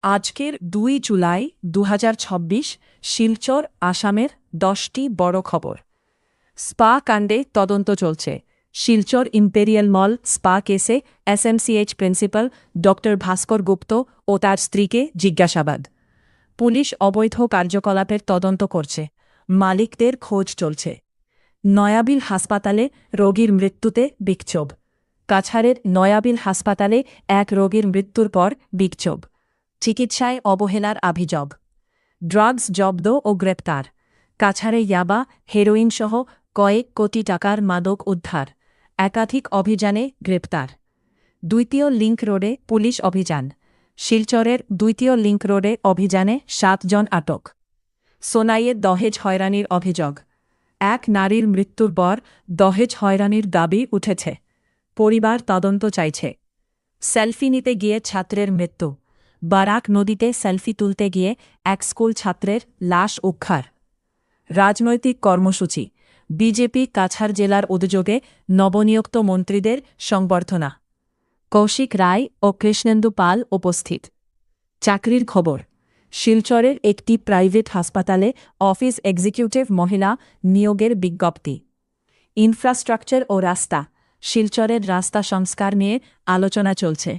আজকের ২ জুলাই ২০২৬ শিলচর আসামের ১০টি বড় খবর। স্পা কাণ্ডে তদন্ত চলছে। শিলচর ইম্পেরিয়াল মল স্পা কেসে এসএমসিএইচ প্রিন্সিপাল ড ভাস্কর গুপ্ত ও তার স্ত্রীকে জিজ্ঞাসাবাদ। পুলিশ অবৈধ কার্যকলাপের তদন্ত করছে, মালিকদের খোঁজ চলছে। নয়াবিল হাসপাতালে রোগীর মৃত্যুতে বিক্ষোভ। কাছাড়ের নয়াবিল হাসপাতালে এক রোগীর মৃত্যুর পর বিক্ষোভ। চিকিৎসায় অবহেলার অভিযোগ। ড্রাগস জব্দ ও গ্রেপ্তার। কাছাড়ে ইয়াবা, হেরোইনসহ কয়েক কোটি টাকার মাদক উদ্ধার। একাধিক অভিযানে গ্রেপ্তার। দ্বিতীয় লিংক রোডে পুলিশ অভিযান। শিলচরের দ্বিতীয় লিংক রোডে অভিযানে 7 জন আটক। সোনাইয়ে দহেজ হয়রানির অভিযোগ। এক নারীর মৃত্যুর পর দহেজ হয়রানির দাবি উঠেছে। পরিবার তদন্ত চাইছে। সেলফি নিতে গিয়ে ছাত্রের মৃত্যু। বারাক নদীতে সেলফি তুলতে গিয়ে এক স্কুল ছাত্রের লাশ উদ্ধার। রাজনৈতিক কর্মসূচি। বিজেপি কাছাড় জেলার উদ্যোগে নবনিযুক্ত মন্ত্রীদের সংবর্ধনা। কৌশিক রায় ও কৃষ্ণেন্দু পাল উপস্থিত। চাকরির খবর। শিলচরের একটি প্রাইভেট হাসপাতালে অফিস এক্সিকিউটিভ মহিলা নিয়োগের বিজ্ঞপ্তি। ইনফ্রাস্ট্রাকচার ও রাস্তা। শিলচরের রাস্তা সংস্কার নিয়ে আলোচনা চলছে।